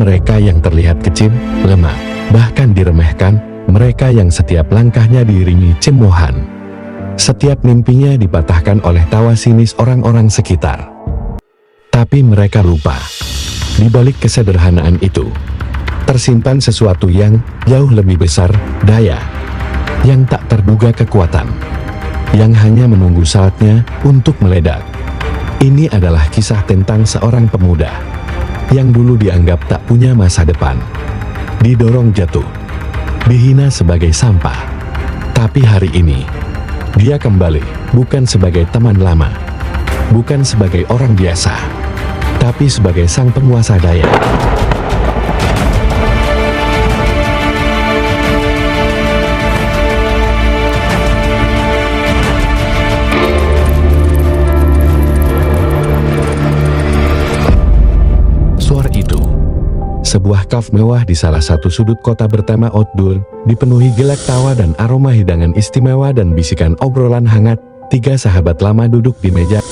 mereka yang terlihat kecil, lemah, bahkan diremehkan, mereka yang setiap langkahnya diiringi cemoohan. Setiap mimpinya dipatahkan oleh tawa sinis orang-orang sekitar. Tapi mereka lupa, di balik kesederhanaan itu, tersimpan sesuatu yang jauh lebih besar, daya, yang tak terduga kekuatan, yang hanya menunggu saatnya untuk meledak. Ini adalah kisah tentang seorang pemuda yang dulu dianggap tak punya masa depan, didorong jatuh, dihina sebagai sampah. Tapi hari ini, dia kembali, bukan sebagai teman lama, bukan sebagai orang biasa, tapi sebagai sang penguasa daya. Suara itu, sebuah kafe mewah di salah satu sudut kota bertema outdoor, dipenuhi gelak tawa dan aroma hidangan istimewa dan bisikan obrolan hangat. Tiga sahabat lama duduk di meja.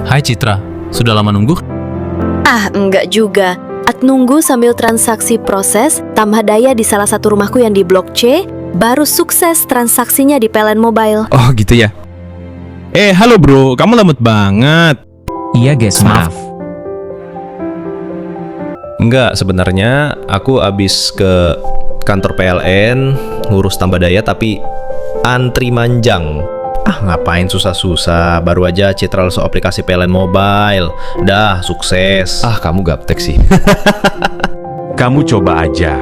Hai Citra, sudah lama nunggu? Enggak juga. Nunggu sambil transaksi proses, tambah daya di salah satu rumahku yang di Blok C, baru sukses transaksinya di PLN Mobile. Oh gitu ya. Halo bro, kamu lambat banget. Iya guys, maaf. Enggak, sebenarnya aku abis ke kantor PLN ngurus tambah daya tapi antri manjang. Ngapain susah-susah, baru aja Citra so aplikasi PLN Mobile. Dah, sukses. Kamu gaptek sih. Kamu coba aja.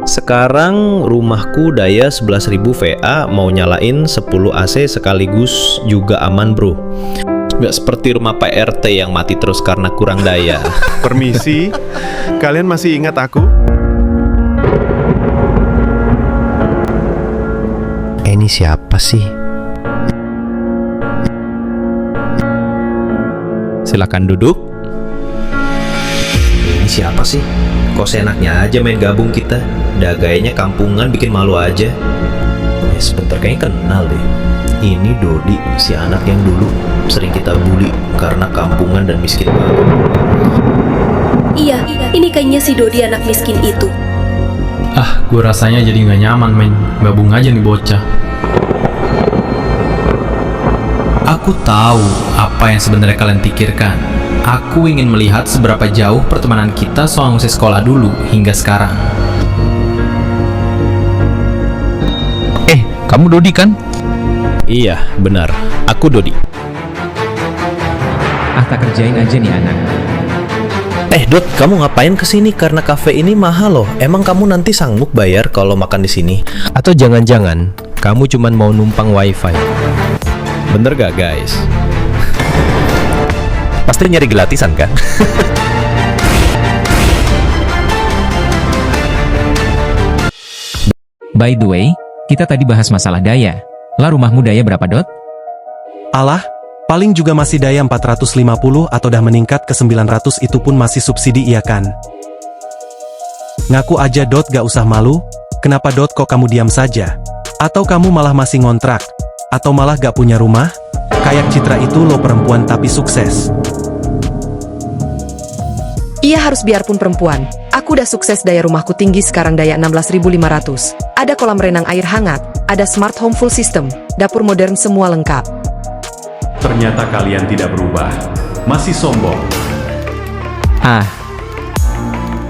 Sekarang rumahku daya 11.000 VA, mau nyalain 10 AC sekaligus juga aman bro. Nggak seperti rumah Pak RT yang mati terus karena kurang daya. Permisi, kalian masih ingat aku? Ini siapa sih? Silakan duduk. Ini siapa sih? Kok seenaknya aja main gabung kita? Udah gayanya kampungan bikin malu aja. Sebentar kayaknya kenal deh. Ini Dodi, si anak yang dulu sering kita bully karena kampungan dan miskin banget. Iya, ini kayaknya si Dodi anak miskin itu. Gue rasanya jadi nggak nyaman main gabung aja nih bocah. Aku tahu apa yang sebenarnya kalian pikirkan. Aku ingin melihat seberapa jauh pertemanan kita soal musik sekolah dulu hingga sekarang. Kamu Dodi kan? Iya, benar. Aku Dodi. Tak kerjain aja nih anak. Dot, kamu ngapain kesini? Karena kafe ini mahal loh. Emang kamu nanti sanggup bayar kalau makan di sini? Atau jangan-jangan kamu cuman mau numpang wifi? Bener gak guys? Pasti nyari gratisan kan? By the way, kita tadi bahas masalah daya. Lah rumahmu daya berapa Dot? Alah, paling juga masih daya 450 atau dah meningkat ke 900, itu pun masih subsidi iya kan? Ngaku aja Dot, gak usah malu. Kenapa Dot kok kamu diam saja? Atau kamu malah masih ngontrak? Atau malah gak punya rumah? Kayak Citra itu lo perempuan tapi sukses. Iya harus biarpun perempuan. Aku udah sukses, daya rumahku tinggi sekarang daya 16.500. Ada kolam renang air hangat, ada smart home full system, dapur modern semua lengkap. Ternyata kalian tidak berubah. Masih sombong.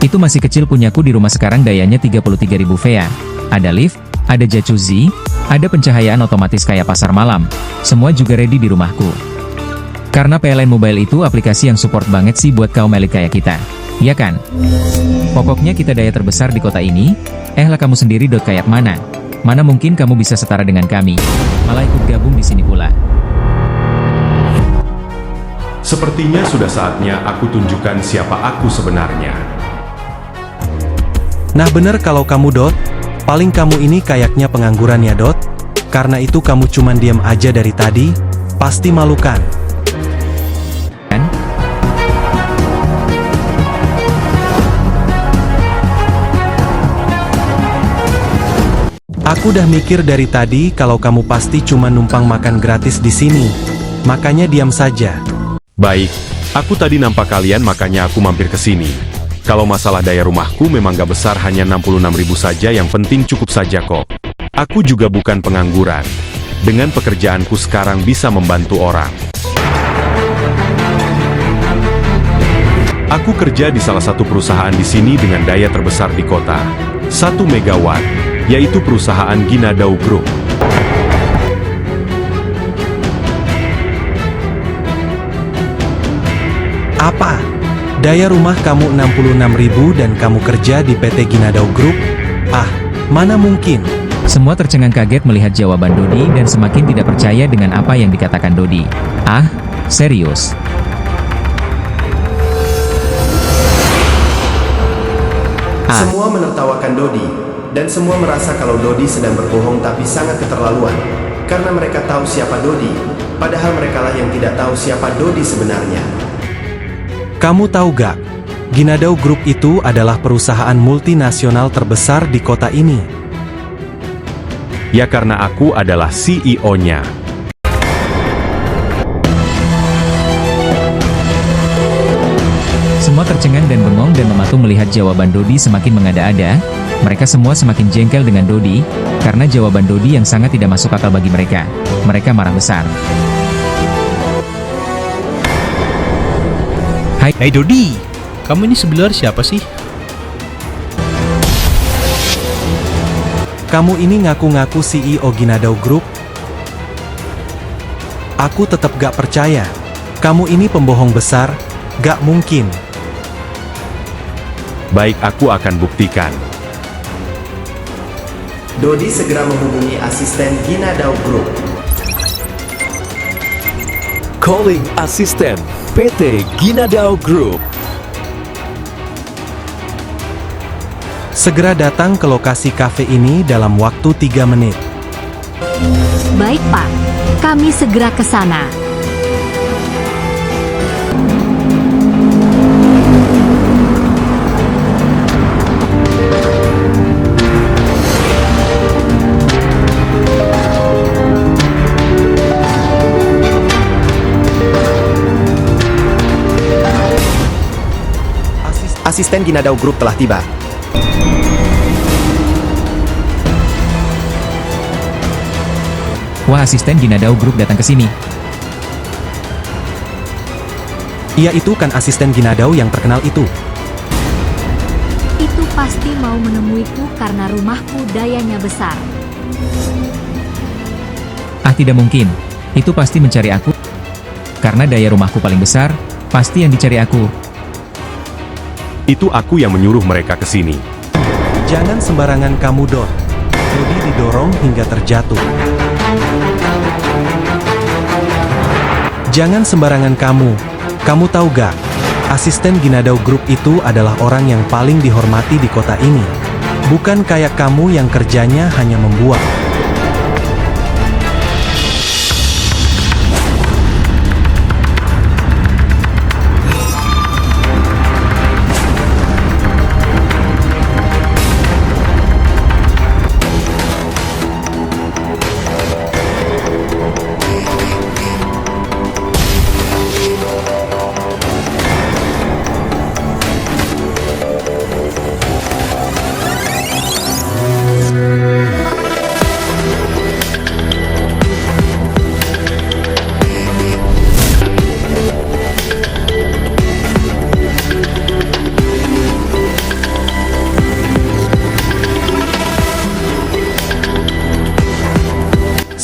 Itu masih kecil punyaku di rumah sekarang dayanya 33.000 VA. Ada lift, ada jacuzzi, ada pencahayaan otomatis kayak pasar malam. Semua juga ready di rumahku. Karena PLN Mobile itu aplikasi yang support banget sih buat kaum elit kayak kita. Iya kan? Pokoknya kita daya terbesar di kota ini. Lah kamu sendiri Dot kayak mana? Mana mungkin kamu bisa setara dengan kami? Malah ikut gabung di sini pula. Sepertinya sudah saatnya aku tunjukkan siapa aku sebenarnya. Nah bener kalau kamu Dot. Paling kamu ini kayaknya pengangguran ya, Dot? Karena itu kamu cuman diam aja dari tadi? Pasti malu kan? Kan? Aku udah mikir dari tadi kalau kamu pasti cuma numpang makan gratis di sini. Makanya diam saja. Baik, aku tadi nampak kalian makanya aku mampir ke sini. Kalau masalah daya rumahku memang gak besar, hanya 66.000 saja, yang penting cukup saja kok. Aku juga bukan pengangguran. Dengan pekerjaanku sekarang bisa membantu orang. Aku kerja di salah satu perusahaan di sini dengan daya terbesar di kota. 1 megawatt, yaitu perusahaan Ginadau Group. Apa? Daya rumah kamu 66.000 dan kamu kerja di PT Ginadau Group? Ah, mana mungkin? Semua tercengang kaget melihat jawaban Dodi dan semakin tidak percaya dengan apa yang dikatakan Dodi. Ah, serius? Semua menertawakan Dodi, dan semua merasa kalau Dodi sedang berbohong, tapi sangat keterlaluan. Karena mereka tahu siapa Dodi, padahal merekalah yang tidak tahu siapa Dodi sebenarnya. Kamu tahu gak? Ginadau Group itu adalah perusahaan multinasional terbesar di kota ini. Ya karena aku adalah CEO-nya. Semua tercengang dan bengong dan mematung melihat jawaban Dodi semakin mengada-ada. Mereka semua semakin jengkel dengan Dodi, karena jawaban Dodi yang sangat tidak masuk akal bagi mereka. Mereka marah besar. Hai Dodi, kamu ini sebenarnya siapa sih? Kamu ini ngaku-ngaku CEO Ginadau Group? Aku tetap gak percaya. Kamu ini pembohong besar, gak mungkin. Baik, aku akan buktikan. Dodi segera menghubungi asisten Ginadau Group. Calling asisten PT Ginadau Group. Segera datang ke lokasi kafe ini dalam waktu 3 menit. Baik Pak, kami segera ke sana. Asisten Ginadau Group telah tiba. Wah, asisten Ginadau Group datang ke sini. Ia itu kan asisten Ginadau yang terkenal itu. Itu pasti mau menemuiku karena rumahku dayanya besar. Ah, tidak mungkin. Itu pasti mencari aku. Karena daya rumahku paling besar, pasti yang dicari aku. Itu aku yang menyuruh mereka ke sini. Jangan sembarangan kamu, Dot. Dodi didorong hingga terjatuh. Jangan sembarangan kamu. Kamu tahu gak? Asisten Ginadau Group itu adalah orang yang paling dihormati di kota ini. Bukan kayak kamu yang kerjanya hanya membuat.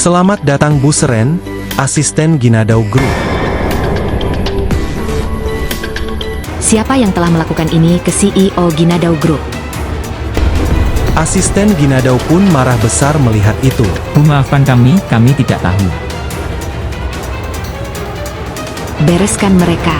Selamat datang Bu Seren, asisten Ginadau Group. Siapa yang telah melakukan ini ke CEO Ginadau Group? Asisten Ginadau pun marah besar melihat itu. Maafkan kami tidak tahu. Bereskan mereka.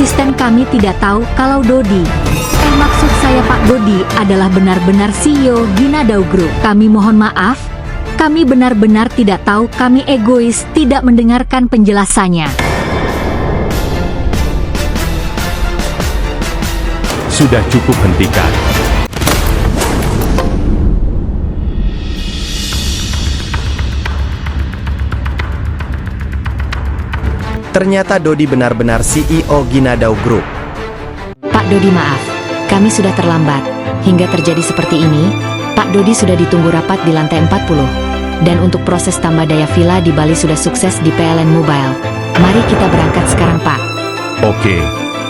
asisten kami tidak tahu kalau Dodi. Maksud saya Pak Dodi adalah benar-benar CEO Ginadau Group. Kami mohon maaf, kami benar-benar tidak tahu, kami egois tidak mendengarkan penjelasannya. Sudah cukup, hentikan. Ternyata Dodi benar-benar CEO Ginadau Group. Pak Dodi maaf, kami sudah terlambat. Hingga terjadi seperti ini, Pak Dodi sudah ditunggu rapat di lantai 40. Dan untuk proses tambah daya villa di Bali sudah sukses di PLN Mobile. Mari kita berangkat sekarang Pak. Oke,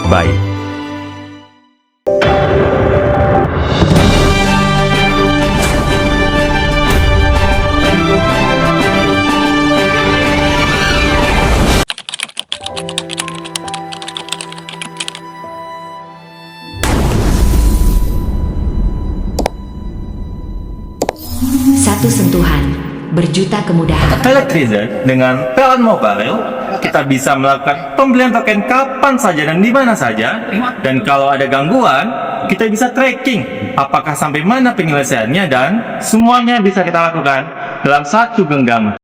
baik. Satu sentuhan, berjuta kemudahan. Elektrizen dengan PLN Mobile, kita bisa melakukan pembelian token kapan saja dan di mana saja. Dan kalau ada gangguan, kita bisa tracking apakah sampai mana penyelesaiannya dan semuanya bisa kita lakukan dalam satu genggaman.